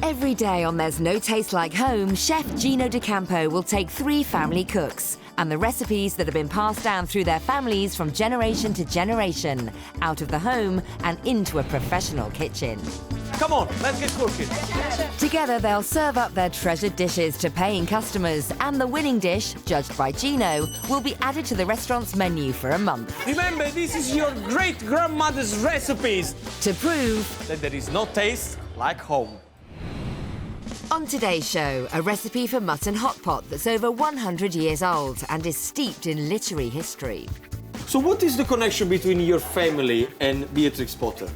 Every day on There's No Taste Like Home, Chef Gino D'Acampo will take 3 family cooks and the recipes that have been passed down through their families from generation to generation, out of the home and into a professional kitchen. Come on, let's get cooking. Together, they'll serve up their treasured dishes to paying customers, and the winning dish, judged by Gino, will be added to the restaurant's menu for a month. Remember, this is your great-grandmother's recipes. To prove That there is no taste like home. on today's show, a recipe for mutton hotpot that's over 100 years old and is steeped in literary history. So what is the connection between your family and Beatrix Potter?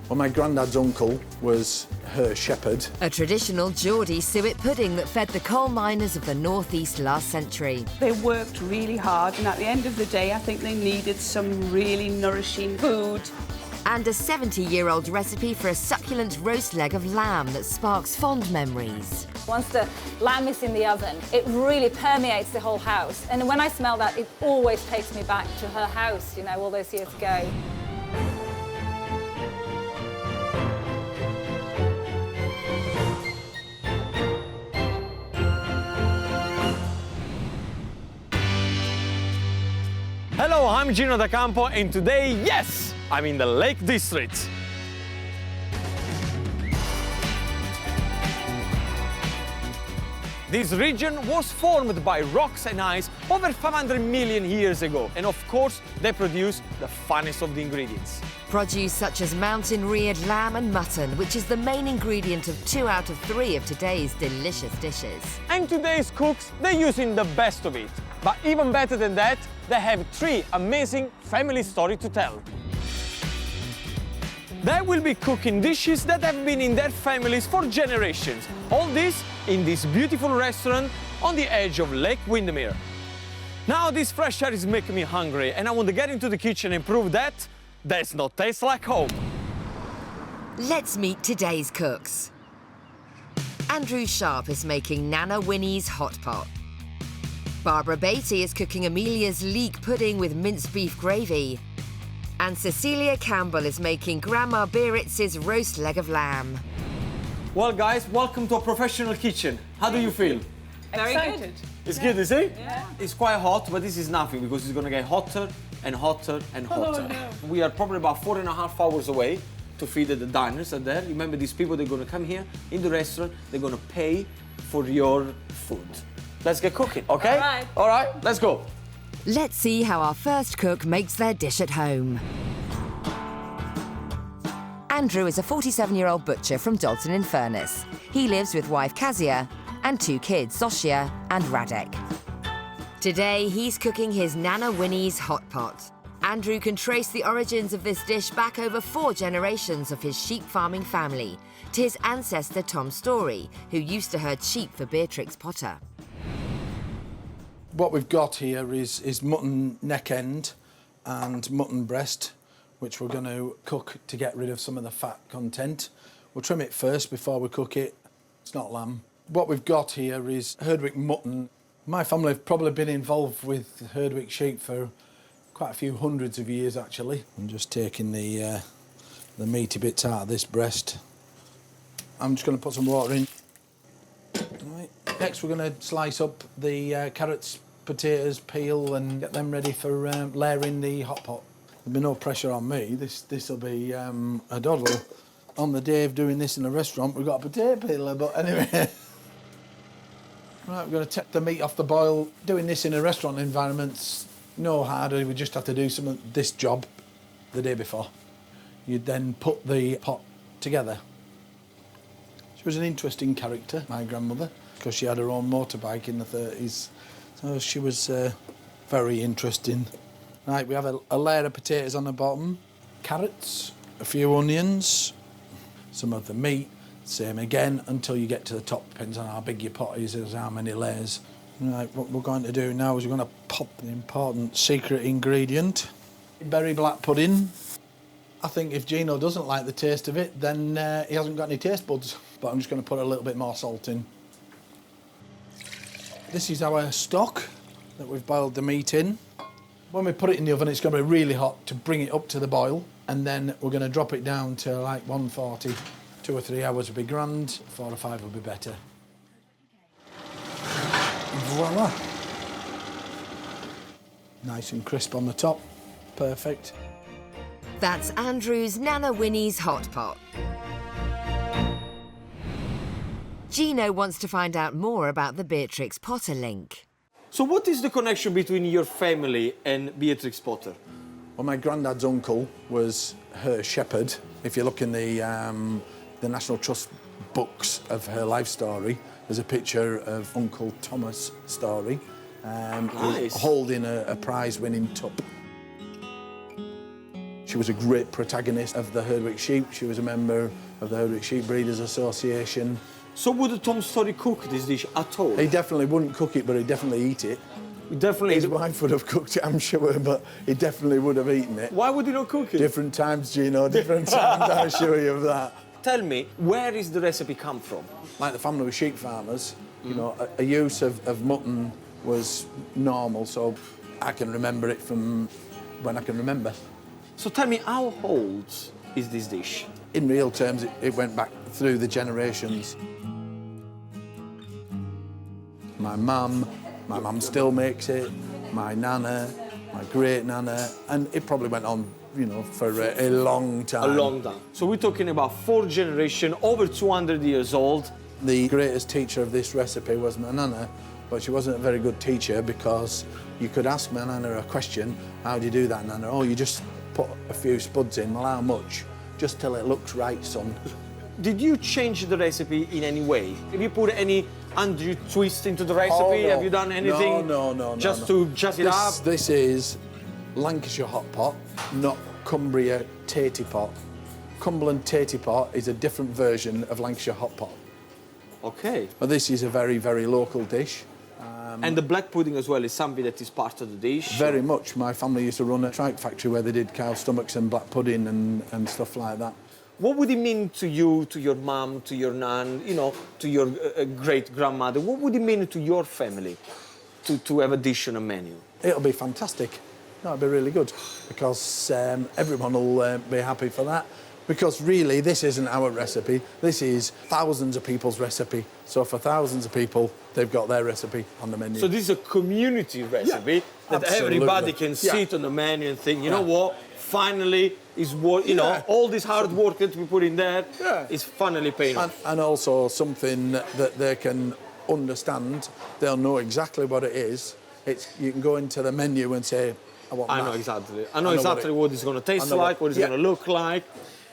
Well, my granddad's uncle was her shepherd. A traditional Geordie suet pudding that fed the coal miners of the northeast last century. They worked really hard, and at the end of the day, I think they needed some really nourishing food. And a 70-year-old recipe for a succulent roast leg of lamb that sparks fond memories. Once the lamb is in the oven, it really permeates the whole house. And when I smell that, it always takes me back to her house, you know, all those years ago. Hello, I'm Gino D'Acampo, and today, yes, I'm in the Lake District. This region was formed by rocks and ice over 500 million years ago, and of course, they produce the finest of the ingredients. Produce such as mountain-reared lamb and mutton, which is the main ingredient of 2 out of 3 of today's delicious dishes. And today's cooks, they're using the best of it. But even better than that, they have 3 amazing family stories to tell. They will be cooking dishes that have been in their families for generations. All this in this beautiful restaurant on the edge of Lake Windermere. Now this fresh air is making me hungry, and I want to get into the kitchen and prove that there's no taste like home. Let's meet today's cooks. Andrew Sharp is making Nana Winnie's hot pot. Barbara Beatty is cooking Amelia's leek pudding with minced beef gravy. And Cecilia Campbell is making Grandma Beatritz's roast leg of lamb. Well, guys, welcome to a professional kitchen. How do you feel? Very good. It's good, is it? Yeah. It's quite hot, but this is nothing because it's going to get hotter and hotter and hotter. no. We are probably about 4.5 hours away to feed the diners out there. Remember, these people, they're going to come here in the restaurant, they're going to pay for your food. Let's get cooking, okay? All right. All right, let's go. Let's see how our first cook makes their dish at home. Andrew is a 47-year-old butcher from Dalton-in-Furness. He lives with wife Kazia and 2 kids, Zosia and Radek. Today, he's cooking his Nana Winnie's hot pot. Andrew can trace the origins of this dish back over 4 generations of his sheep farming family, to his ancestor Tom Story, who used to herd sheep for Beatrix Potter. What we've got here is mutton neck end and mutton breast, which we're going to cook to get rid of some of the fat content. We'll trim it first before we cook it. It's not lamb. What we've got here is Herdwick mutton. My family have probably been involved with Herdwick sheep for quite a few hundreds of years, actually. I'm just taking the meaty bits out of this breast. I'm just going to put some water in. Right. Next, we're going to slice up the carrots, potatoes, peel, and get them ready for layering the hot pot. There'll be no pressure on me. This will be a doddle. On the day of doing this in a restaurant, we've got a potato peeler, but anyway. Right, we're going to take the meat off the boil. Doing this in a restaurant environment's no harder. We just have to do some of this job the day before. You'd then put the pot together. She was an interesting character, my grandmother, because she had her own motorbike in the 30s. So she was very interesting. Right, we have a layer of potatoes on the bottom, carrots, a few onions, some of the meat, same again, until you get to the top. Depends on how big your pot is how many layers. Right, what we're going to do now is we're going to pop the important secret ingredient, berry black pudding. I think if Gino doesn't like the taste of it, then he hasn't got any taste buds. But I'm just going to put a little bit more salt in. This is our stock that we've boiled the meat in. When we put it in the oven, it's going to be really hot to bring it up to the boil, and then we're going to drop it down to like 140. 2 or 3 hours would be grand, 4 or 5 would be better. Voila. Nice and crisp on the top. Perfect. That's Andrew's Nana Winnie's hot pot. Gino wants to find out more about the Beatrix Potter link. So what is the connection between your family and Beatrix Potter? Well, my granddad's uncle was her shepherd. If you look in the National Trust books of her life story, there's a picture of Uncle Thomas' story, Nice. holding a prize-winning tup. She was a great protagonist of the Herdwick sheep. She was a member of the Herdwick Sheep Breeders Association. So would Tom Story cook this dish at all? He definitely wouldn't cook it, but he'd definitely eat it. Definitely. His wife would have cooked it, I'm sure, but he definitely would have eaten it. Why would he not cook it? Different times, Gino, different times, I assure you of that. Tell me, where is the recipe come from? Like the family were sheep farmers, you know, a use of mutton was normal, so I can remember it from when I can remember. So tell me, how old is this dish? In real terms, it went back through the generations. My mum still makes it, my nana, my great-nana, and it probably went on, you know, for a long time. A long time. So we're talking about 4 generations, over 200 years old. The greatest teacher of this recipe was my nana, but she wasn't a very good teacher because you could ask my nana a question, how do you do that, nana? Oh, you just put a few spuds in. Well, how much? Just till it looks right, son. Did you change the recipe in any way? Have you put any undue twist into the recipe? Oh, no. Have you done anything? No. Just to jazz it up? This is Lancashire hot pot, not Cumbria tatey pot. Cumberland tatey pot is a different version of Lancashire hot pot. Okay. But this is a very, very local dish. And the black pudding as well is something that is part of the dish? Very much. My family used to run a tripe factory where they did cow stomachs and black pudding and stuff like that. What would it mean to you, to your mum, to your nan, you know, to your great-grandmother? What would it mean to your family to have a dish on a menu? It'll be fantastic. That'll be really good because everyone will be happy for that. Because really, this isn't our recipe. This is thousands of people's recipe. So for thousands of people, they've got their recipe on the menu. So this is a community recipe that absolutely. everybody can sit on the menu and think, you know what, finally is what, you know, all this hard work that we put in there is finally paying off. And also something that they can understand. They'll know exactly what it is. You can go into the menu and say, I want that. I know exactly. I know exactly what it's going to taste like, what it's going to look like.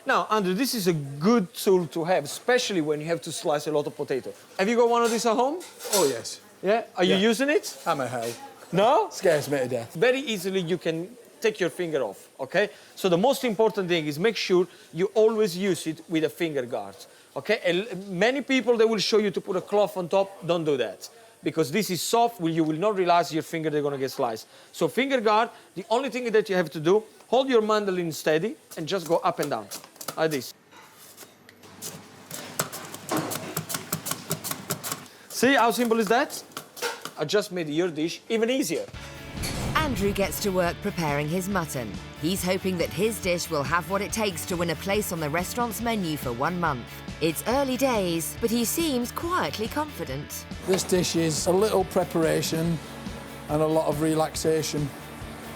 Now, Andrew, this is a good tool to have, especially when you have to slice a lot of potato. Have you got one of these at home? Oh, yes. Yeah? Are you using it? Hammer hell. No? Scares me to death. Very easily you can take your finger off, okay? So the most important thing is make sure you always use it with a finger guard, okay? And many people, they will show you to put a cloth on top. Don't do that. Because this is soft, you will not realize your finger they're going to get sliced. So finger guard, the only thing that you have to do, hold your mandolin steady and just go up and down, like this. See how simple is that? I just made your dish even easier. Andrew gets to work preparing his mutton. He's hoping that his dish will have what it takes to win a place on the restaurant's menu for 1 month. It's early days, but he seems quietly confident. This dish is a little preparation and a lot of relaxation.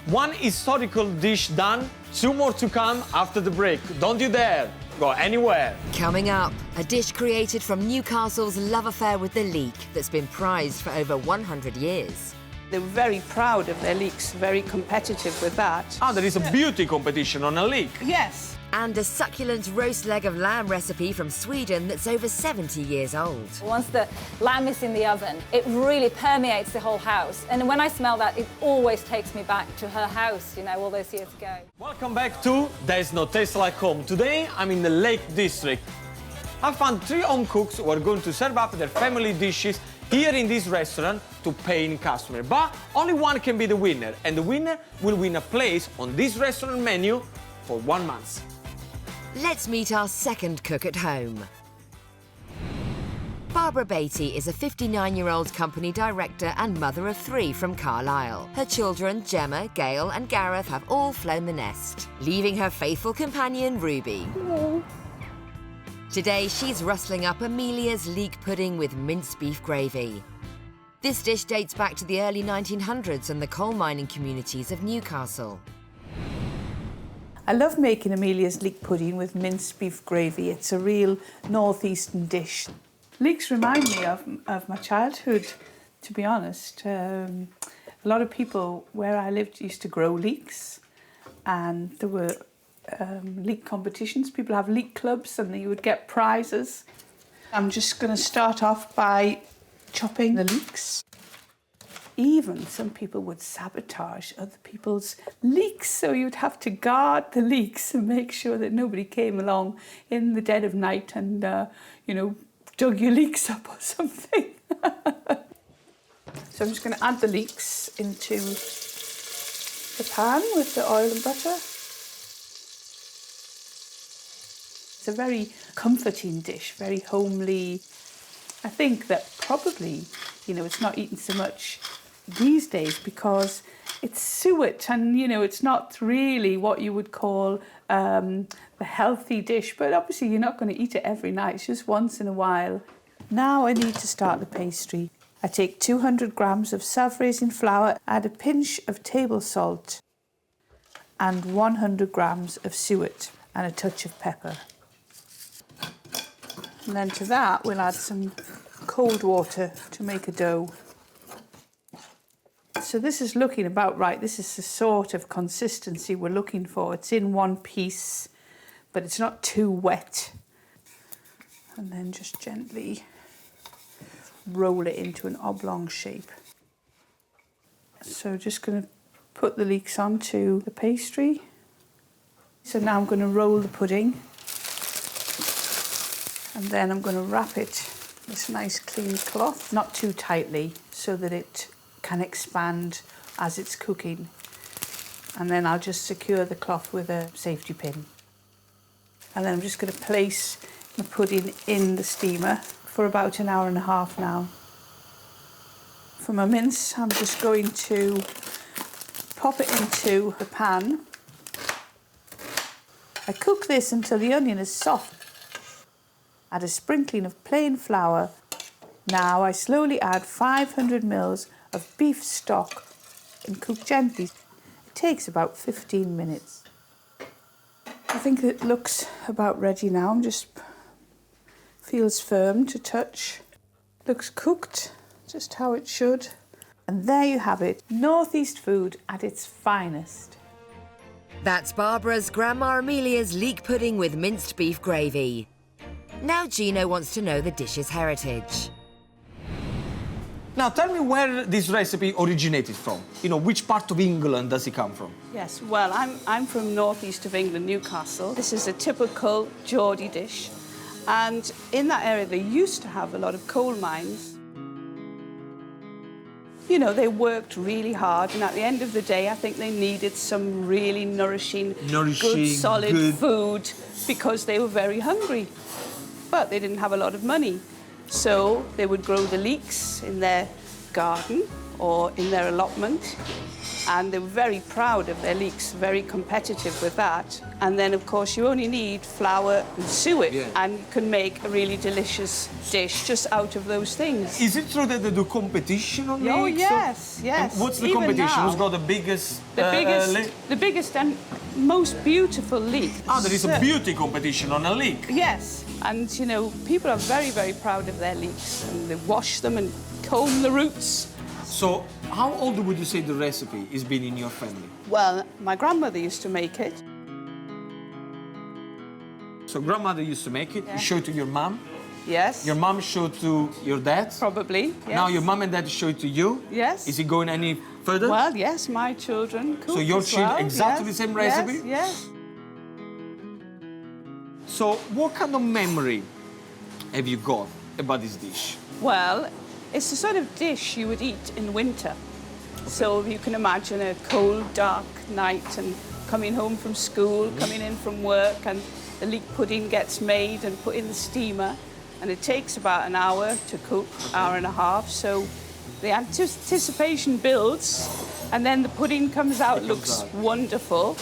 1 historical dish done, 2 more to come after the break. Don't you dare go anywhere. Coming up, a dish created from Newcastle's love affair with the leek that's been prized for over 100 years. They're very proud of their leeks, very competitive with that. Ah, there is a beauty competition on a leek. Yes. And a succulent roast leg of lamb recipe from Sweden that's over 70 years old. Once the lamb is in the oven, it really permeates the whole house. And when I smell that, it always takes me back to her house, you know, all those years ago. Welcome back to There's No Taste Like Home. Today, I'm in the Lake District. I found 3 home cooks who are going to serve up their family dishes here in this restaurant to paying customers. But only one can be the winner, and the winner will win a place on this restaurant menu for 1 month. Let's meet our second cook at home. Barbara Beatty is a 59-year-old company director and mother of 3 from Carlisle. Her children, Gemma, Gail and Gareth, have all flown the nest, leaving her faithful companion, Ruby. Today, she's rustling up Amelia's leek pudding with minced beef gravy. This dish dates back to the early 1900s and the coal mining communities of Newcastle. I love making Amelia's leek pudding with minced beef gravy. It's a real northeastern dish. Leeks remind me of my childhood, to be honest. A lot of people where I lived used to grow leeks, and there were leek competitions. People have leek clubs and you would get prizes. I'm just going to start off by chopping the leeks. Even some people would sabotage other people's leeks, so you'd have to guard the leeks and make sure that nobody came along in the dead of night and, dug your leeks up or something. So I'm just going to add the leeks into the pan with the oil and butter. It's a very comforting dish, very homely. I think that probably, it's not eaten so much these days because it's suet and, it's not really what you would call the healthy dish. But obviously you're not going to eat it every night, it's just once in a while. Now I need to start the pastry. I take 200 grams of self-raising flour, add a pinch of table salt and 100 grams of suet and a touch of pepper. And then to that we'll add some cold water to make a dough. So this is looking about right. This is the sort of consistency we're looking for. It's in one piece, but it's not too wet. And then just gently roll it into an oblong shape. So just going to put the leeks onto the pastry. So now I'm going to roll the pudding. And then I'm going to wrap it this nice clean cloth, not too tightly, so that it can expand as it's cooking. And then I'll just secure the cloth with a safety pin. And then I'm just going to place the pudding in the steamer for about an hour and a half now. For my mince, I'm just going to pop it into the pan. I cook this until the onion is soft. Add a sprinkling of plain flour. Now I slowly add 500 ml of beef stock and cook gently. It takes about 15 minutes. I think it looks about ready now. Feels firm to touch. Looks cooked, just how it should. And there you have it, Northeast food at its finest. That's Barbara's Grandma Amelia's leek pudding with minced beef gravy. Now Gino wants to know the dish's heritage. Now, tell me where this recipe originated from. Which part of England does it come from? Yes, well, I'm from northeast of England, Newcastle. This is a typical Geordie dish. And in that area, they used to have a lot of coal mines. They worked really hard, and at the end of the day, I think they needed some really nourishing good, solid food because they were very hungry. But they didn't have a lot of money. So they would grow the leeks in their garden or in their allotment. And they were very proud of their leeks, very competitive with that. And then, of course, you only need flour and suet, and you can make a really delicious dish just out of those things. Is it true that they do competition on leeks? Oh, yes, yes. And what's the Even competition? now, Who's got the biggest... the biggest and most beautiful leek. Ah, there is a beauty competition on a leek. Yes, and, people are very, very proud of their leeks. And they wash them and comb the roots. So, how old would you say the recipe has been in your family? Well, my grandmother used to make it. So, grandmother used to make it. You show it to your mum. Yes. Your mum showed to your dad. Probably, yes. Now your mum and dad show it to you. Yes. Is it going any further? Well, yes, my children cook. So your children exactly the same recipe? Yes. So, what kind of memory have you got about this dish? Well, it's the sort of dish you would eat in winter. Okay. So you can imagine a cold, dark night and coming home from school, coming in from work, and the leek pudding gets made and put in the steamer. And it takes about an hour to cook, hour and a half. So the anticipation builds, and then the pudding comes out, looks wonderful.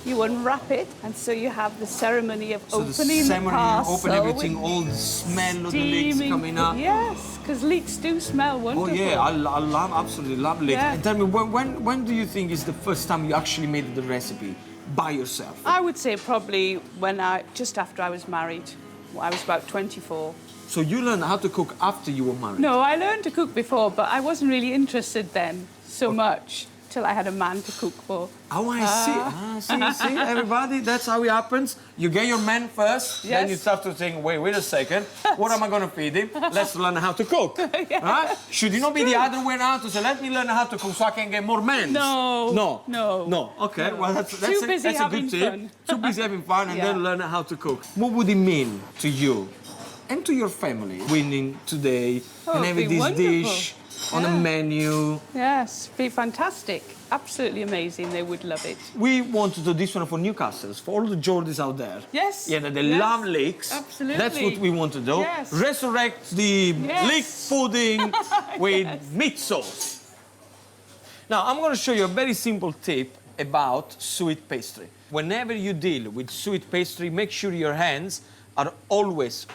you unwrap it, and so you have the ceremony of So opening the ceremony, parcel. open everything, with all the smell of the leeks steaming- coming up. Yes, because leeks do smell Oh wonderful. yeah, I love, absolutely love leeks. Yeah. And tell me, when do you think is the first time you actually made the recipe by yourself? I would say probably just after I was married. I was about 24. So you learned how to cook after you were married? No, I learned to cook before, but I wasn't really interested then so much till I had a man to cook for. Oh, I see, everybody, that's how it happens. You get your man first, then Yes. you start to think, wait a second, what am I going to feed him? Let's learn how to cook, right? Should it not be the other way around to say, let me learn how to cook so I can get more men? No. Okay, well, that's Too busy that's a having good tip. fun. Too busy having fun and Yeah. then learn how to cook. What would it mean to you and to your family winning today and it'd having be this wonderful. dish on a Yeah. menu? Yes, be fantastic. Absolutely amazing. They would love it. We want to do this one for Newcastle, for all the Geordies out there. Yes. Yeah, that they Yes. love leeks. Absolutely. That's what we want to do. Yes. Resurrect the Yes. leek pudding with Yes. meat sauce. Now, I'm going to show you a very simple tip about suet pastry. Whenever you deal with suet pastry, make sure your hands are always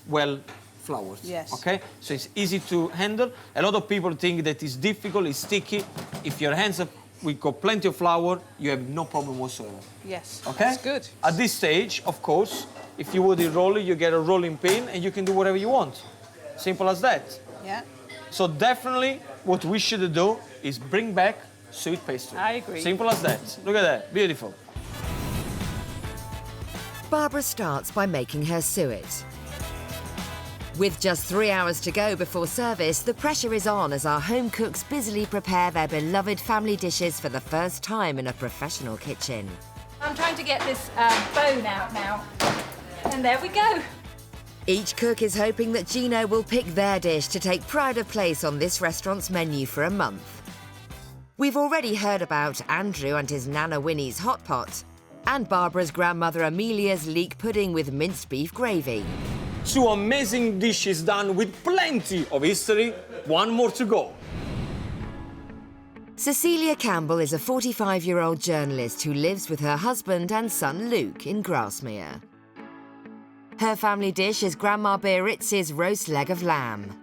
well floured. Yes. Okay? So it's easy to handle. A lot of people think that it's difficult, it's sticky. If your hands we got plenty of flour, you have no problem whatsoever. Yes. Okay? That's good. At this stage, of course, if you would roll it, you get a rolling pin and you can do whatever you want. Simple as that. Yeah. So definitely what we should do is bring back sweet pastry. I agree. Simple as that. Look at that. Beautiful. Barbara starts by making her suet. With just 3 hours to go before service, the pressure is on as our home cooks busily prepare their beloved family dishes for the first time in a professional kitchen. I'm trying to get this bone out now. And there we go. Each cook is hoping that Gino will pick their dish to take pride of place on this restaurant's menu for a month. We've already heard about Andrew and his Nana Winnie's hot pot, and Barbara's grandmother Amelia's leek pudding with minced beef gravy. 2 amazing dishes done with plenty of history. One more to go. Cecilia Campbell is a 45-year-old journalist who lives with her husband and son Luke in Grasmere. Her family dish is Grandma Beatritz's roast leg of lamb.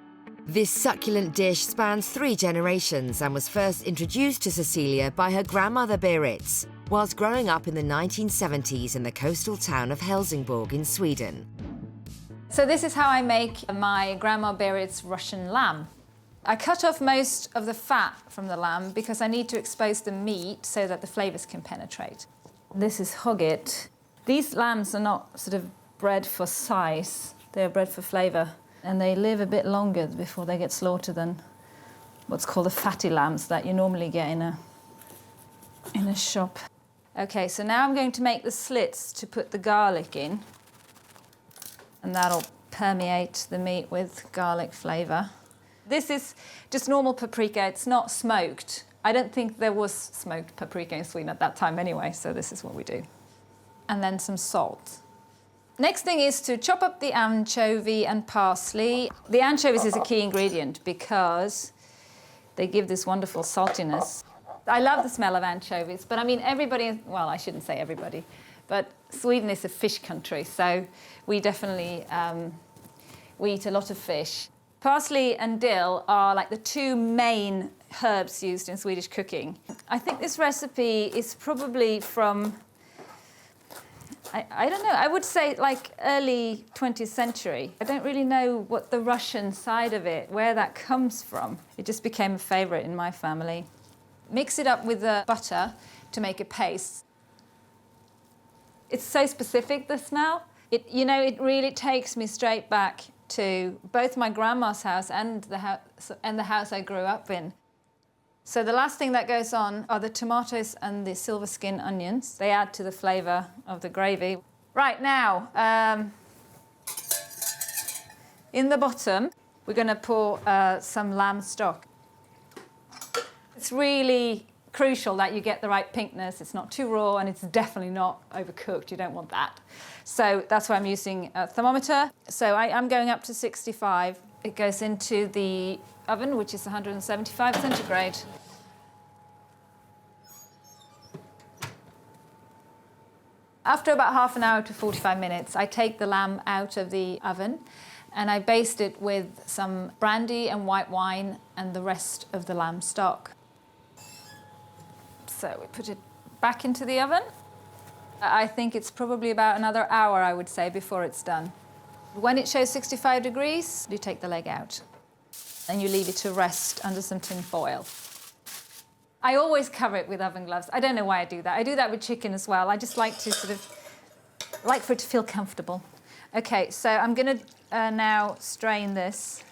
This succulent dish spans 3 generations and was first introduced to Cecilia by her grandmother Beatrix whilst growing up in the 1970s in the coastal town of Helsingborg in Sweden. So this is how I make my Grandma Beatrix Russian lamb. I cut off most of the fat from the lamb because I need to expose the meat so that the flavours can penetrate. This is hogget. These lambs are not sort of bred for size, they're bred for flavour. And they live a bit longer before they get slaughtered than what's called the fatty lambs that you normally get in a shop. Okay, so now I'm going to make the slits to put the garlic in. And that'll permeate the meat with garlic flavour. This is just normal paprika, it's not smoked. I don't think there was smoked paprika in Sweden at that time anyway, so this is what we do. And then some salt. Next thing is to chop up the anchovy and parsley. The anchovies is a key ingredient because they give this wonderful saltiness. I love the smell of anchovies, but I mean everybody, well, I shouldn't say everybody, but Sweden is a fish country, so we definitely we eat a lot of fish. Parsley and dill are like the 2 main herbs used in Swedish cooking. I think this recipe is probably from, I don't know, I would say like early 20th century. I don't really know what the Russian side of it, where that comes from. It just became a favourite in my family. Mix it up with the butter to make a paste. It's so specific, the smell. It really takes me straight back to both my grandma's house and the house I grew up in. So the last thing that goes on are the tomatoes and the silver skin onions. They add to the flavour of the gravy. Right now, in the bottom, we're going to pour some lamb stock. It's really crucial that you get the right pinkness. It's not too raw and it's definitely not overcooked. You don't want that. So that's why I'm using a thermometer. So I'm going up to 65. It goes into the oven, which is 175 centigrade. After about half an hour to 45 minutes, I take the lamb out of the oven and I baste it with some brandy and white wine and the rest of the lamb stock. So we put it back into the oven. I think it's probably about another hour, I would say, before it's done. When it shows 65 degrees, you take the leg out and you leave it to rest under some tin foil. I always cover it with oven gloves. I don't know why I do that. I do that with chicken as well. I just like to like for it to feel comfortable. Okay, so I'm going to now strain this.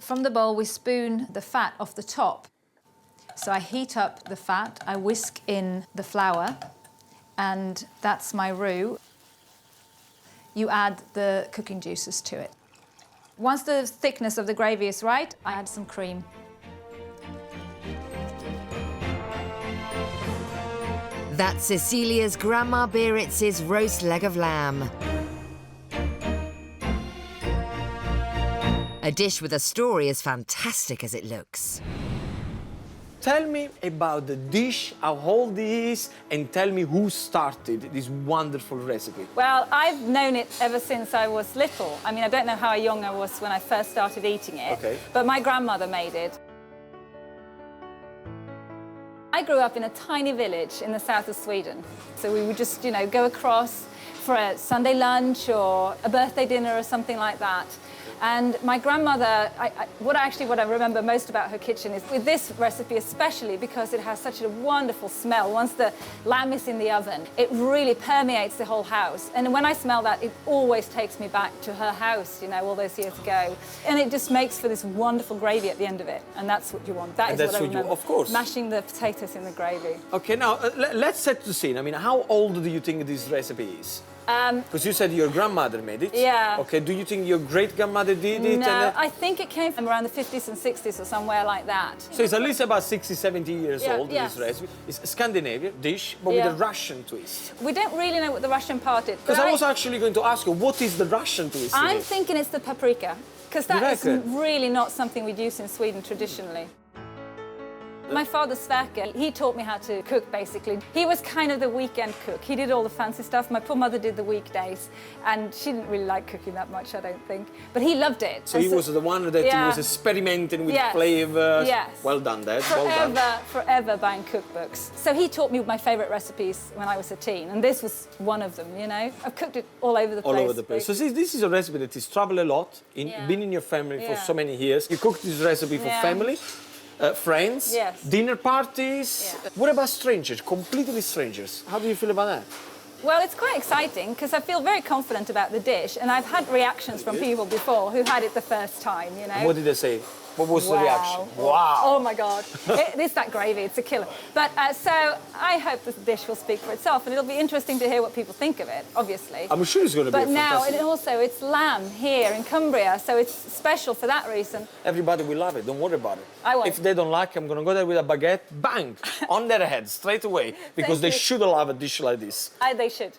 From the bowl, we spoon the fat off the top. So I heat up the fat, I whisk in the flour, and that's my roux. You add the cooking juices to it. Once the thickness of the gravy is right, I add some cream. That's Cecilia's Grandma Beatritz's roast leg of lamb. A dish with a story as fantastic as it looks. Tell me about the dish, how old it is, and tell me who started this wonderful recipe. Well, I've known it ever since I was little. I mean, I don't know how young I was when I first started eating it, but my grandmother made it. I grew up in a tiny village in the south of Sweden. So we would just, you know, go across for a Sunday lunch or a birthday dinner or something like that. And my grandmother, what I remember most about her kitchen is with this recipe especially because it has such a wonderful smell. Once the lamb is in the oven, it really permeates the whole house. And when I smell that, it always takes me back to her house, you know, all those years ago. And it just makes for this wonderful gravy at the end of it. And that's what you want. That is what I remember. Of course. Mashing the potatoes in the gravy. Okay, now let's set the scene. I mean, how old do you think this recipe is? Because you said your grandmother made it. Yeah. Okay, do you think your great-grandmother did it? No, I think it came from around the 50s and 60s or somewhere like that. So it's at least about 60, 70 years old, this recipe. It's a Scandinavian dish, but with a Russian twist. We don't really know what the Russian part is. Because I was actually going to ask you, what is the Russian twist? I'm thinking it's the paprika, because that is really not something we'd use in Sweden traditionally. My father, Sverker, he taught me how to cook, basically. He was kind of the weekend cook. He did all the fancy stuff. My poor mother did the weekdays, and she didn't really like cooking that much, I don't think. But he loved it. So he was the one that was experimenting with flavors. Yes. Well done, Dad. Forever buying cookbooks. So he taught me my favourite recipes when I was a teen, and this was one of them, you know. I've cooked it all over the place. All over the place. So this is a recipe that is traveled a lot, been in your family for so many years. You cooked this recipe for family. Friends, dinner parties. What about strangers, completely strangers? How do you feel about that? Well, it's quite exciting because I feel very confident about the dish, and I've had reactions from people before who had it the first time, you know. What did they say? What was the reaction? Wow! Oh my God, it's that gravy, it's a killer. But so I hope this dish will speak for itself, and it'll be interesting to hear what people think of it, obviously. I'm sure it's going to be fantastic. But now, it's lamb here in Cumbria, so it's special for that reason. Everybody will love it, don't worry about it. I won't. If they don't like it, I'm going to go there with a baguette, bang, on their head, straight away, because they should love a dish like this. They should.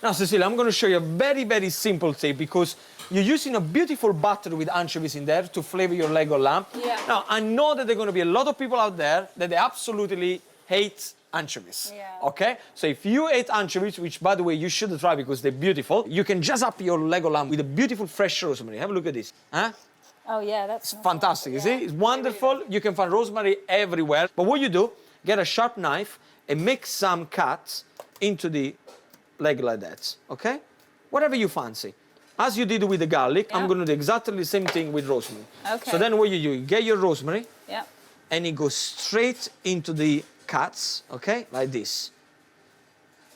Now, Cecilia, I'm going to show you a very, very simple tip, because you're using a beautiful butter with anchovies in there to flavor your leg of lamb. Yeah. Now, I know that there are going to be a lot of people out there that they absolutely hate anchovies. Yeah. Okay? So if you hate anchovies, which, by the way, you should try because they're beautiful, you can jazz up your leg of lamb with a beautiful fresh rosemary. Have a look at this. Huh? Oh, yeah, that's fantastic, you see? It's wonderful. You can find rosemary everywhere. But what you do, get a sharp knife and make some cuts into the leg like that, okay? Whatever you fancy. As you did with the garlic, I'm going to do exactly the same thing with rosemary. Okay. So then what you do, you get your rosemary, Yep. and it goes straight into the cuts, okay? Like this.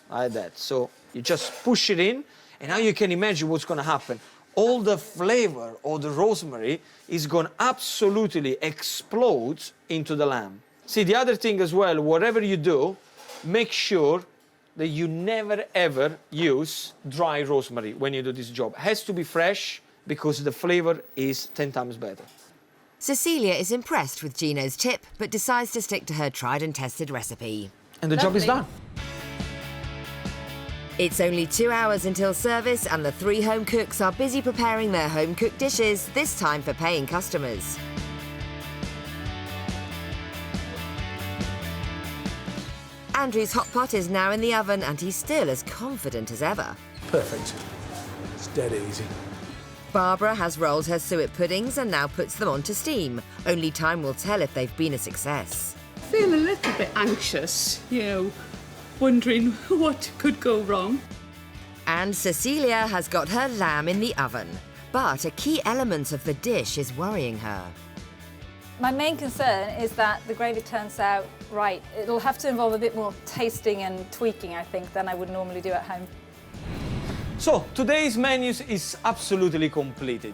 Like that. So you just push it in, and now you can imagine what's going to happen. All the flavor of the rosemary is going to absolutely explode into the lamb. See, the other thing as well, whatever you do, make sure that you never ever use dry rosemary when you do this job. It has to be fresh because the flavor is 10 times better. Cecilia is impressed with Gino's tip, but decides to stick to her tried and tested recipe. And the job is done. It's only 2 hours until service, and the 3 home cooks are busy preparing their home-cooked dishes, this time for paying customers. Andrew's hot pot is now in the oven and he's still as confident as ever. Perfect. It's dead easy. Barbara has rolled her suet puddings and now puts them onto steam. Only time will tell if they've been a success. I feel a little bit anxious, wondering what could go wrong. And Cecilia has got her lamb in the oven. But a key element of the dish is worrying her. My main concern is that the gravy turns out right. It'll have to involve a bit more tasting and tweaking, I think, than I would normally do at home. So, today's menu is absolutely completed.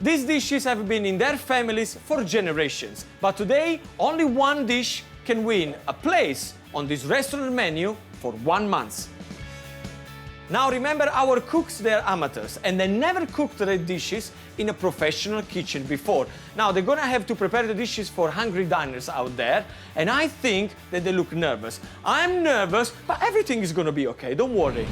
These dishes have been in their families for generations, but today only one dish can win a place on this restaurant menu for 1 month. Now remember, our cooks, they're amateurs and they never cooked their dishes in a professional kitchen before. Now they're gonna have to prepare the dishes for hungry diners out there, and I think that they look nervous. I'm nervous, but everything is gonna be okay, don't worry.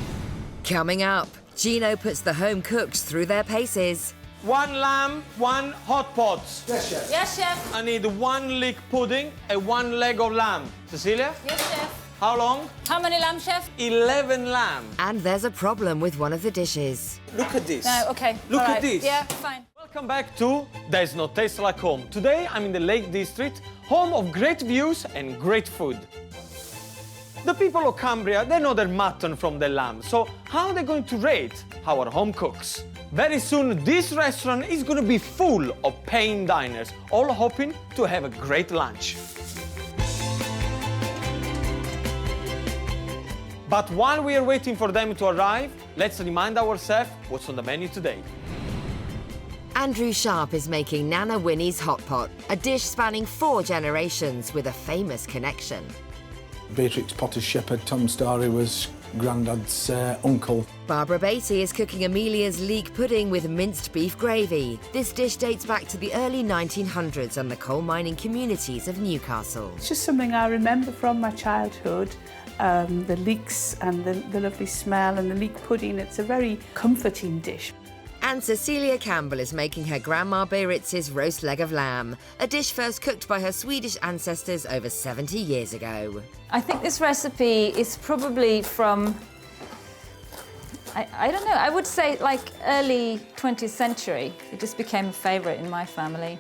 Coming up, Gino puts the home cooks through their paces. 1 lamb, 1 hot pot. Yes, chef. Yes, chef. I need 1 leek pudding and 1 leg of lamb. Cecilia? Yes, chef. How long? How many lamb, chef? 11 lamb. And there's a problem with one of the dishes. Look at this. No, okay. Look all at right. this. Yeah, fine. Welcome back to There's No Taste Like Home. Today I'm in the Lake District, home of great views and great food. The people of Cumbria, they know their mutton from the lamb, so how are they going to rate our home cooks? Very soon this restaurant is going to be full of paying diners, all hoping to have a great lunch. But while we are waiting for them to arrive, let's remind ourselves what's on the menu today. Andrew Sharp is making Nana Winnie's hot pot, a dish spanning 4 generations with a famous connection. Beatrix Potter's shepherd, Tom Starry, was Grandad's uncle. Barbara Beatty is cooking Amelia's leek pudding with minced beef gravy. This dish dates back to the early 1900s and the coal mining communities of Newcastle. It's just something I remember from my childhood. The leeks and the lovely smell and the leek pudding. It's a very comforting dish. And Cecilia Campbell is making her Grandma Beatritz's roast leg of lamb, a dish first cooked by her Swedish ancestors over 70 years ago. I think this recipe is probably from, I don't know, I would say like early 20th century. It just became a favourite in my family.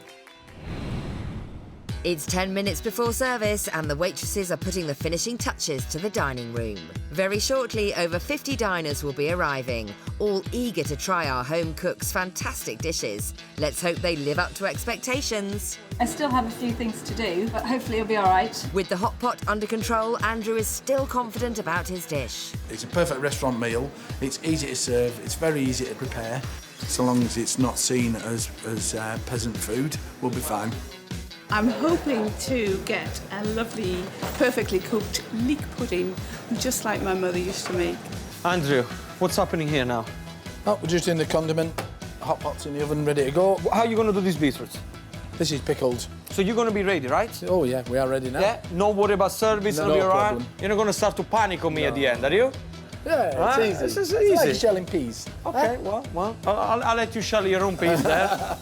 It's 10 minutes before service and the waitresses are putting the finishing touches to the dining room. Very shortly, over 50 diners will be arriving, all eager to try our home cooks' fantastic dishes. Let's hope they live up to expectations. I still have a few things to do, but hopefully it'll be all right. With the hot pot under control, Andrew is still confident about his dish. It's a perfect restaurant meal. It's easy to serve. It's very easy to prepare. So long as it's not seen as peasant food, we'll be fine. I'm hoping to get a lovely, perfectly cooked leek pudding, just like my mother used to make. Andrew, what's happening here now? Oh, we're just in the condiment. Hot pot's in the oven, ready to go. How are you going to do this, Beatrix? This is pickled. So you're going to be ready, right? Oh yeah, we are ready now. Yeah? No worry about service, No, it'll be no all right? problem. You're not going to start to panic on me at the end, are you? Yeah, Ah, it's easy. this is It's like easy. shelling peas. Okay, well, I'll let you shell your own piece there.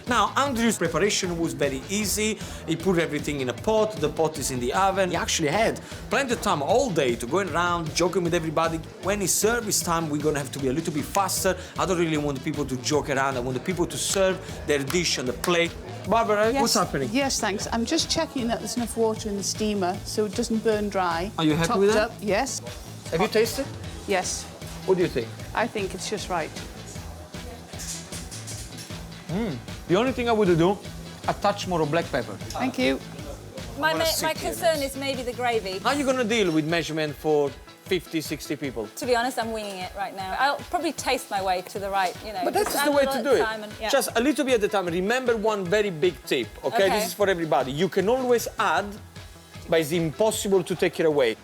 Now, Andrew's preparation was very easy. He put everything in a pot, the pot is in the oven. He actually had plenty of time all day to go around, joking with everybody. When it's service time, we're gonna have to be a little bit faster. I don't really want the people to joke around. I want the people to serve their dish on the plate. Barbara, what's happening? Yes, thanks. I'm just checking that there's enough water in the steamer so it doesn't burn dry. Are you happy Topped with that? up, yes. Have you tasted? Yes, What do you think? I think it's just right. The only thing I would do, a touch more of black pepper. Thank you. My concern is maybe the gravy. How are you gonna deal with measurement for 50, 60 people? To be honest, I'm winging it right now. I'll probably taste my way to the right, you know. But just that's add the a way little to at do a it. time and- yeah. Just a little bit at a time. Remember one very big tip, okay? Okay. This is for everybody. You can always add, but it's impossible to take it away.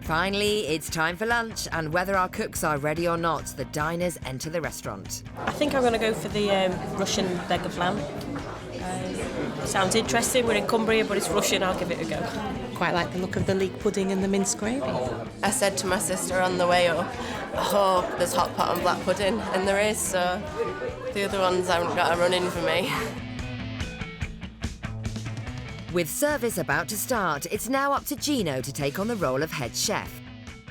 Finally, it's time for lunch, and whether our cooks are ready or not, the diners enter the restaurant. I think I'm going to go for the Russian leg of lamb. Sounds interesting. We're in Cumbria, but it's Russian. I'll give it a go. Quite like the look of the leek pudding and the minced gravy. I said to my sister on the way up, I hope there's hot pot and black pudding, and there is, so the other ones haven't got a run in for me. With service about to start, it's now up to Gino to take on the role of head chef.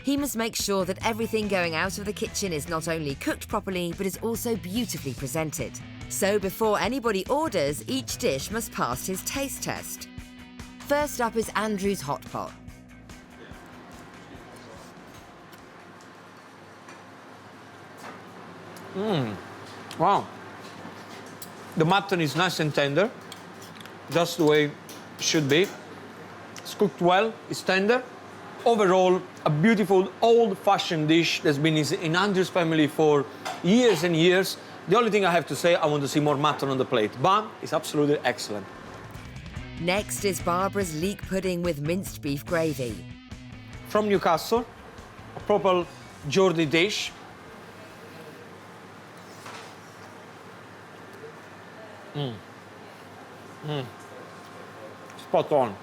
He must make sure that everything going out of the kitchen is not only cooked properly, but is also beautifully presented. So before anybody orders, each dish must pass his taste test. First up is Andrew's hot pot. Wow. The mutton is nice and tender, just the way it should be. It's cooked well, it's tender. Overall, a beautiful old-fashioned dish that's been in Andrew's family for years and years. The only thing I have to say, I want to see more mutton on the plate, but it's absolutely excellent. Next is Barbara's leek pudding with minced beef gravy. From Newcastle, a proper Geordie dish. Spot on.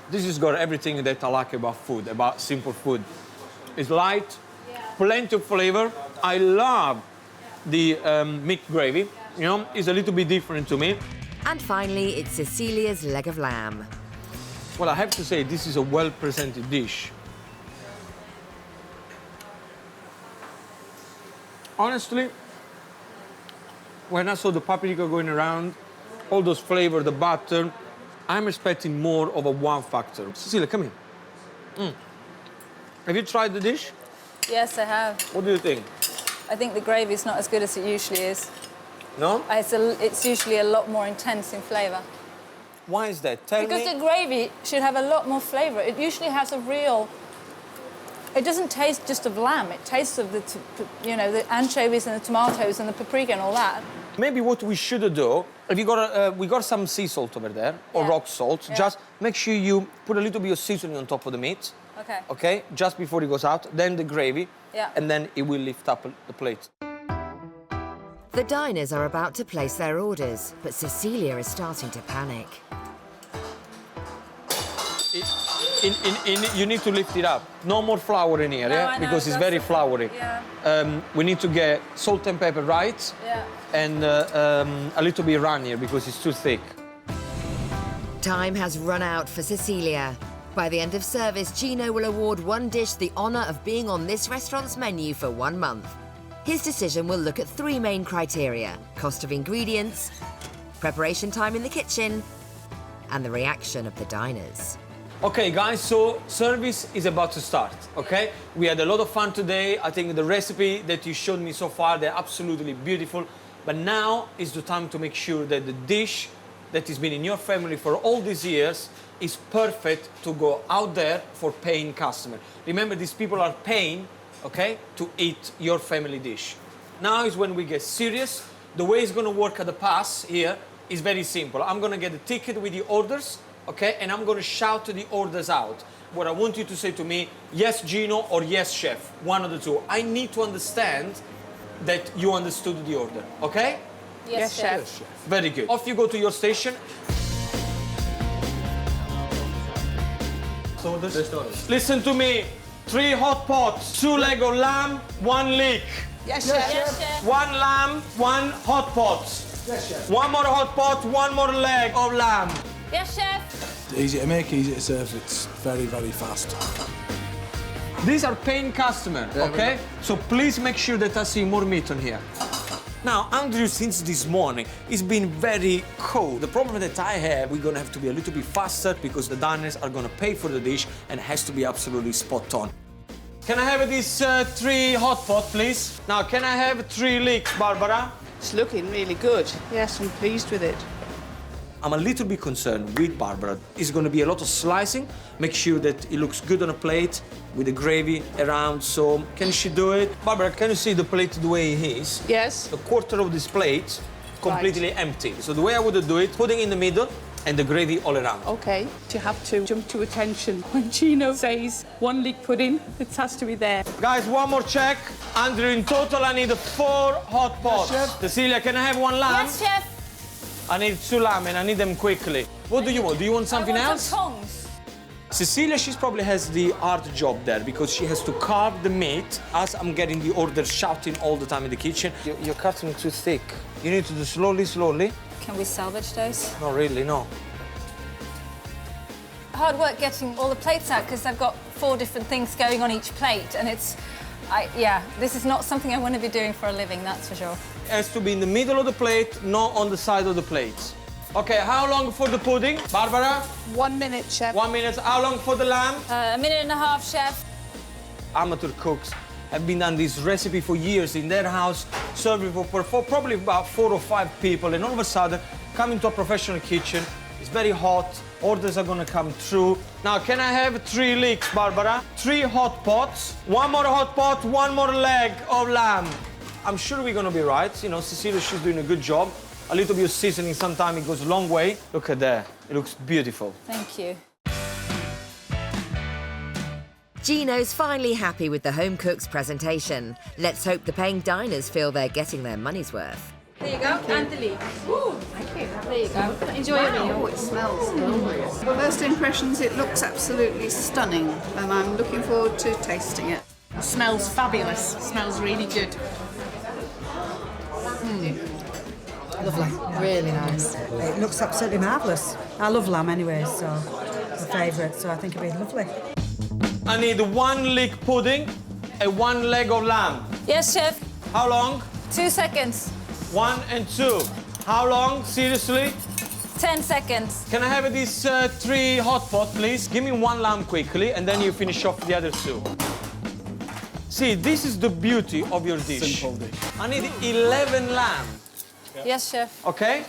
This has got everything that I like about food, about simple food. It's light, plenty of flavor. I love the meat gravy. You know, it's a little bit different to me. And finally, it's Cecilia's leg of lamb. Well, I have to say, this is a well-presented dish. Honestly, when I saw the paprika going around, all those flavors, the butter, I'm expecting more of a wow factor. Cecilia, come here. Have you tried the dish? Yes, I have. What do you think? I think the gravy's not as good as it usually is. No? It's usually a lot more intense in flavour. Why is that? Tell Because me. the gravy should have a lot more flavour. It usually has a real... It doesn't taste just of lamb. It tastes of the anchovies and the tomatoes and the paprika and all that. Maybe what we should do, if you got we got some sea salt over there, or rock salt, just make sure you put a little bit of seasoning on top of the meat. Okay. Okay, just before it goes out, then the gravy, and then it will lift up the plate. The diners are about to place their orders, but Cecilia is starting to panic. You need to lift it up. No more flour in here, because it's very floury. Yeah. We need to get salt and pepper right, and a little bit runnier because it's too thick. Time has run out for Cecilia. By the end of service, Gino will award one dish the honour of being on this restaurant's menu for 1 month. His decision will look at 3 main criteria: cost of ingredients, preparation time in the kitchen, and the reaction of the diners. Okay, guys, so service is about to start, okay? We had a lot of fun today. I think the recipe that you showed me so far, they're absolutely beautiful. But now is the time to make sure that the dish that has been in your family for all these years is perfect to go out there for paying customer. Remember, these people are paying, okay, to eat your family dish. Now is when we get serious. The way it's gonna work at the pass here is very simple. I'm gonna get a ticket with the orders, okay, and I'm gonna shout the orders out. What I want you to say to me, yes, Gino, or yes, chef, one of the two. I need to understand that you understood the order, okay? Yes, chef. Yes, chef. Very good. Off you go to your station. So Listen to me. 3 hot pots, 2 leg of lamb, 1 leek. Yes, chef. Yes, chef. 1 lamb, 1 hot pot. Yes, chef. 1 more hot pot, 1 more leg of lamb. Yes, chef. Easy to make, easy to serve. It's very, very fast. These are paying customers, okay? So please make sure that I see more meat on here. Now, Andrew, since this morning, it's been very cold. The problem that I have, we're gonna have to be a little bit faster because the diners are gonna pay for the dish and it has to be absolutely spot on. Can I have this 3 hot pot, please? Now, can I have 3 leeks, Barbara? It's looking really good. Yes, I'm pleased with it. I'm a little bit concerned with Barbara. It's going to be a lot of slicing. Make sure that it looks good on a plate with the gravy around. So can she do it? Barbara, can you see the plate the way it is? Yes. A quarter of this plate completely empty. So the way I would do it, putting in the middle and the gravy all around. Okay. You have to jump to attention when Gino says 1 leek pudding. It has to be there. Guys, one more check. Andrew, in total, I need 4 hot pots. Yes, chef. Cecilia, can I have 1 lamb? Yes, chef. I need 2 lamb and I need them quickly. What do you want? Do you want something I want else? some tongs. Cecilia, she probably has the hard job there because she has to carve the meat as I'm getting the orders shouting all the time in the kitchen. You're cutting too thick. You need to do slowly, slowly. Can we salvage those? Not really, no. hard work getting all the plates out because I've got 4 different things going on each plate, and yeah, this is not something I want to be doing for a living, that's for sure. It has to be in the middle of the plate, not on the side of the plate. Okay, how long for the pudding? Barbara? 1 minute, chef. 1 minute. How long for the lamb? A minute and a half, chef. Amateur cooks have been done this recipe for years in their house, serving for probably about 4 or 5 people, and all of a sudden, come into a professional kitchen, it's very hot, orders are gonna come through. Now, can I have 3 leeks, Barbara? 3 hot pots, 1 more hot pot, 1 more leg of lamb. I'm sure we're gonna be right. You know, Cecilia, she's doing a good job. A little bit of seasoning, sometimes it goes a long way. Look at that, it looks beautiful. Thank you. Gino's finally happy with the home cook's presentation. Let's hope the paying diners feel they're getting their money's worth. There you go, and the leek. Thank you. There you go. Enjoy your meal. Oh, it smells delicious. First impressions, it looks absolutely stunning, and I'm looking forward to tasting it. Smells fabulous. Smells really good. Lovely, really nice. It looks absolutely marvellous. I love lamb anyway, so my favourite, so I think it'd be lovely. I need 1 leek pudding and 1 leg of lamb. Yes, chef. How long? 2 seconds. 1 and 2. How long? Seriously? 10 seconds. Can I have this 3 hot pot, please? Give me 1 lamb quickly, and then you finish off the other 2. See, this is the beauty of your dish. Simple dish. I need 11 lamb. Yes, chef. Okay?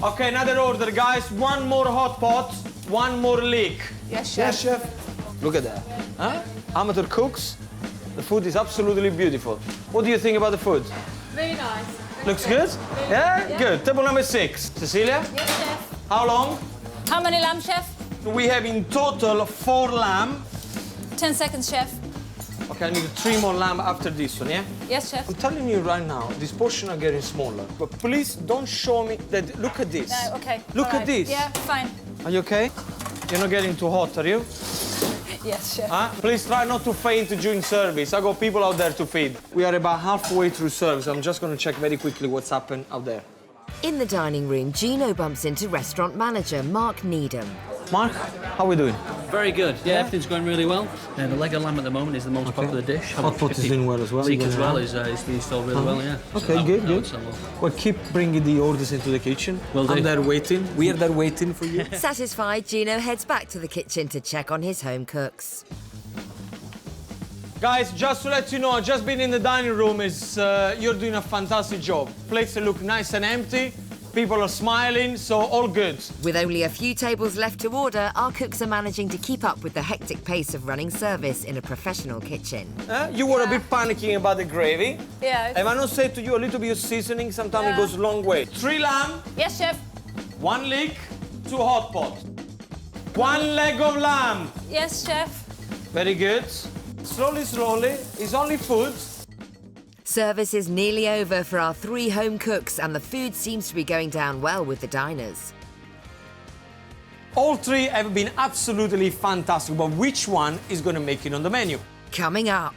Okay, another order, guys. 1 more hot pot, 1 more leek. Yes, chef. Yes, chef. Look at that. Huh? Amateur cooks. The food is absolutely beautiful. What do you think about the food? Very nice. Looks good? Yeah? Good. Table number 6. Cecilia? Yes, chef. How long? How many lamb, chef? We have in total 4 lamb. 10 seconds, chef. Okay, I need 3 more lamb after this one, yeah? Yes, chef. I'm telling you right now, this portion are getting smaller. But please don't show me that. Look at this. No, okay. Look all at right. this. Yeah, fine. Are you okay? You're not getting too hot, are you? Yes, chef. Huh? Please try not to faint during service. I got people out there to feed. We are about halfway through service. I'm just going to check very quickly what's happened out there. In the dining room, Gino bumps into restaurant manager Mark Needham. Mark, how are we doing? Very good. Yeah, everything's going really well. The leg of lamb at the moment is the most popular dish. Hot pot is doing well as well. Leek as well is being sold really well, yeah. Okay, So good, that good. would sell well. Well, keep bringing the orders into the kitchen. Will do. I'm there waiting. We are there waiting for you. Satisfied, Gino heads back to the kitchen to check on his home cooks. Guys, just to let you know, I've just been in the dining room. You're doing a fantastic job. Plates look nice and empty. People are smiling, so all good. With only a few tables left to order, our cooks are managing to keep up with the hectic pace of running service in a professional kitchen. You were a bit panicking about the gravy. Yeah. Have I not said to you a little bit of seasoning? Sometimes it goes a long way. 3 lamb, Yes, chef. 1 leek, 2 hot pot. 1 leg of lamb. Yes, chef. Very good. Slowly, slowly. It's only food. Service is nearly over for our 3 home cooks, and the food seems to be going down well with the diners. All 3 have been absolutely fantastic, but which one is going to make it on the menu? Coming up.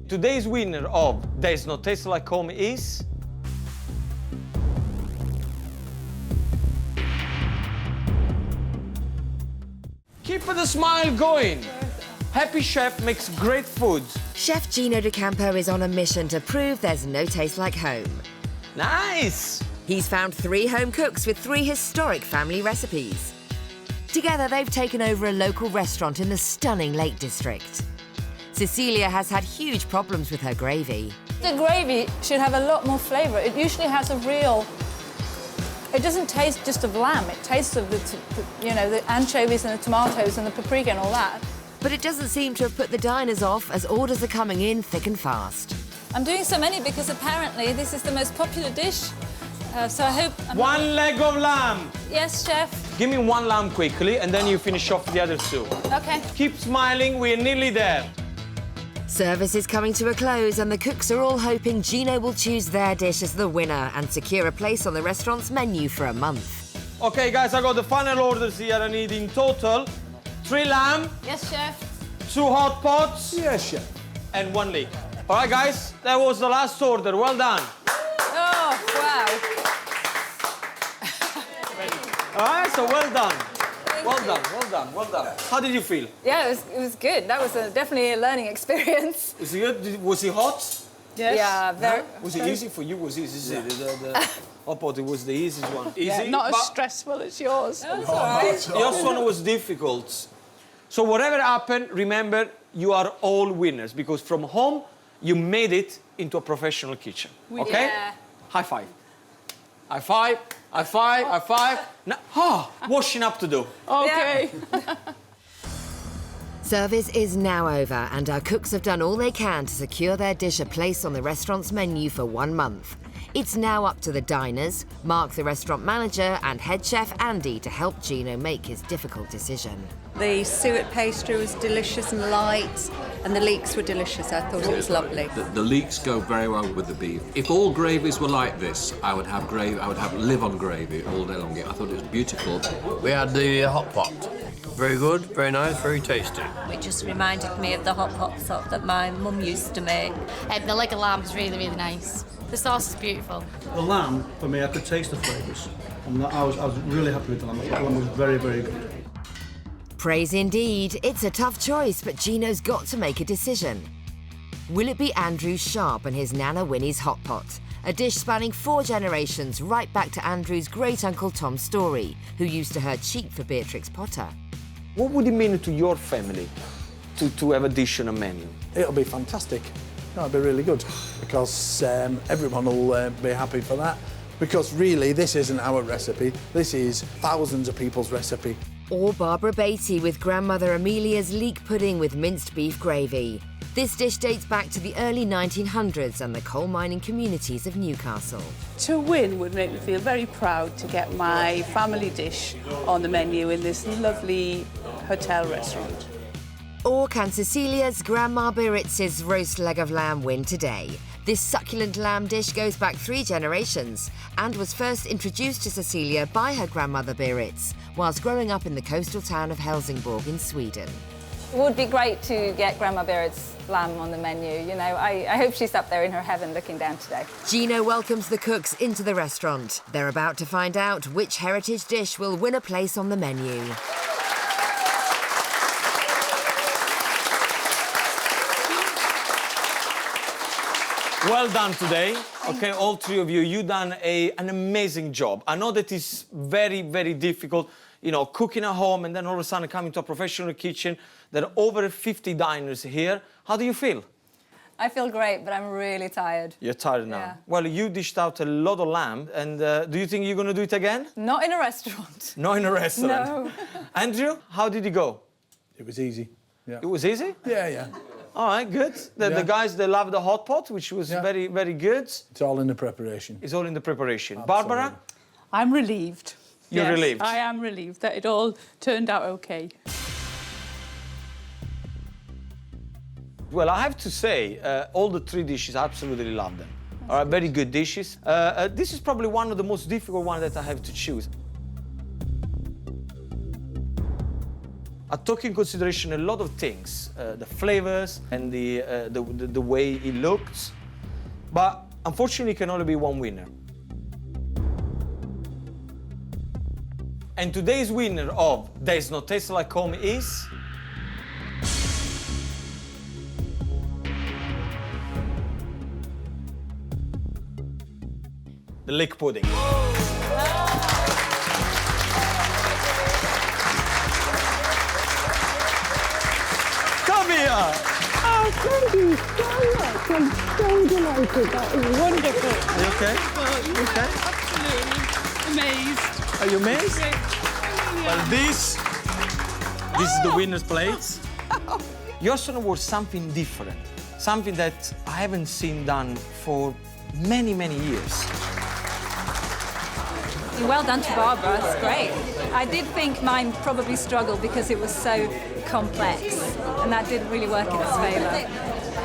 Today's winner of There's No Taste Like Home is... Keep the smile going. Happy Chef makes great food. Chef Gino D'Acampo is on a mission to prove there's no taste like home. Nice! He's found 3 home cooks with 3 historic family recipes. Together, they've taken over a local restaurant in the stunning Lake District. Cecilia has had huge problems with her gravy. The gravy should have a lot more flavour. It usually has a real... It doesn't taste just of lamb. It tastes of the anchovies and the tomatoes and the paprika and all that. But it doesn't seem to have put the diners off, as orders are coming in thick and fast. I'm doing so many because apparently this is the most popular dish. So I hope... 1 leg of lamb. Yes, chef. Give me 1 lamb quickly, and then you finish off the other 2. Okay. Keep smiling, we're nearly there. Service is coming to a close, and the cooks are all hoping Gino will choose their dish as the winner and secure a place on the restaurant's menu for a month. Okay, guys, I got the final orders here. I need in total 3 lamb, Yes, chef. 2 hot pots, Yes, chef. and 1 leek. All right, guys, that was the last order. Well done. Oh, wow. All right, so well done. Well done. How did you feel? Yeah, it was good. That was definitely a learning experience. Was it good? Was it hot? Yes. Yeah, very. Was it easy for you? Was it easy? The hotpot, it was the easiest one. Easy? Yeah, not as stressful as yours. That's all right. Your one was difficult. So whatever happened, remember, you are all winners because from home, you made it into a professional kitchen. Okay? Yeah. High five. High five. High five. High five. Now, washing up to do. Okay. Yeah. Service is now over and our cooks have done all they can to secure their dish a place on the restaurant's menu for 1 month. It's now up to the diners, Mark the restaurant manager and head chef Andy to help Gino make his difficult decision. The suet pastry was delicious and light, and the leeks were delicious. I thought it was lovely. The leeks go very well with the beef. If all gravies were like this, I would have gravy. I would have live on gravy all day long. I thought it was beautiful. We had the hot pot. Very good, very nice, very tasty. It just reminded me of the hot pot sort that my mum used to make. The leg of lamb is really, really nice. The sauce is beautiful. The lamb, for me, I could taste the flavours. And I was really happy with the lamb. I thought the lamb was very, very good. Praise indeed. It's a tough choice, but Gino's got to make a decision. Will it be Andrew Sharp and his Nana Winnie's hot pot? A dish spanning 4 generations, right back to Andrew's great-uncle Tom Story, who used to herd sheep for Beatrix Potter. What would it mean to your family to have a dish on a menu? It'll be fantastic. It'll be really good because everyone will be happy for that. Because really, this isn't our recipe. This is thousands of people's recipe. Or Barbara Beatty with grandmother Amelia's leek pudding with minced beef gravy. This dish dates back to the early 1900s and the coal mining communities of Newcastle. To win would make me feel very proud to get my family dish on the menu in this lovely hotel restaurant. Or can Cecilia's Grandma Beatritz's roast leg of lamb win today? This succulent lamb dish goes back 3 generations and was first introduced to Cecilia by her grandmother Beatrix whilst growing up in the coastal town of Helsingborg in Sweden. It would be great to get Grandma Beatrix's lamb on the menu. You know, I hope she's up there in her heaven looking down today. Gino welcomes the cooks into the restaurant. They're about to find out which heritage dish will win a place on the menu. Well done today. Okay, all 3 of you, you've done an amazing job. I know that it's very, very difficult, you know, cooking at home and then all of a sudden coming to a professional kitchen. There are over 50 diners here. How do you feel? I feel great, but I'm really tired. You're tired now? Yeah. Well, you dished out a lot of lamb, and do you think you're going to do it again? Not in a restaurant. Not in a restaurant? No. Andrew, how did it go? It was easy. Yeah. It was easy? Yeah. All right, good. The guys, they love the hot pot, which was very, very good. It's all in the preparation. It's all in the preparation. Absolutely. Barbara? I'm relieved. You're yes, relieved? I am relieved that it all turned out okay. Well, I have to say, all the 3 dishes, I absolutely love them. All right, very good dishes. This is probably one of the most difficult ones that I have to choose. I took in consideration a lot of things, the flavors and the way it looked, but unfortunately, it can only be one winner. And today's winner of There's No Taste Like Home is... the leek pudding. Come here! Oh, thank you so much. I'm so delighted. That was wonderful. Are you okay? You okay? Absolutely amazed. Are you amazed? Yeah. Well, this is the winner's plate. Your son was something different, something that I haven't seen done for many, many years. Well done to Barbara, that's great. I did think mine probably struggled because it was so complex, and that didn't really work in its favour.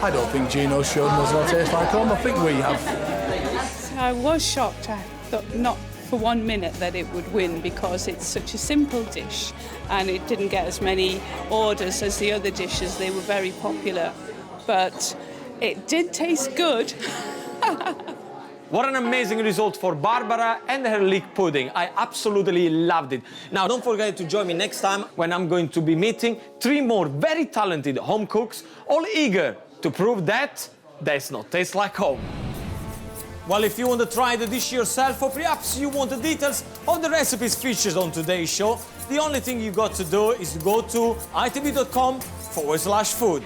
I don't think Gino's shown us what tastes like home. I think we have. I was shocked. I thought not for 1 minute that it would win because it's such a simple dish and it didn't get as many orders as the other dishes. They were very popular, but it did taste good. What an amazing result for Barbara and her leek pudding. I absolutely loved it. Now, don't forget to join me next time when I'm going to be meeting 3 more very talented home cooks, all eager to prove that does not taste like home. Well, if you want to try the dish yourself, or perhaps you want the details of the recipes featured on today's show, the only thing you've got to do is to go to itv.com/food.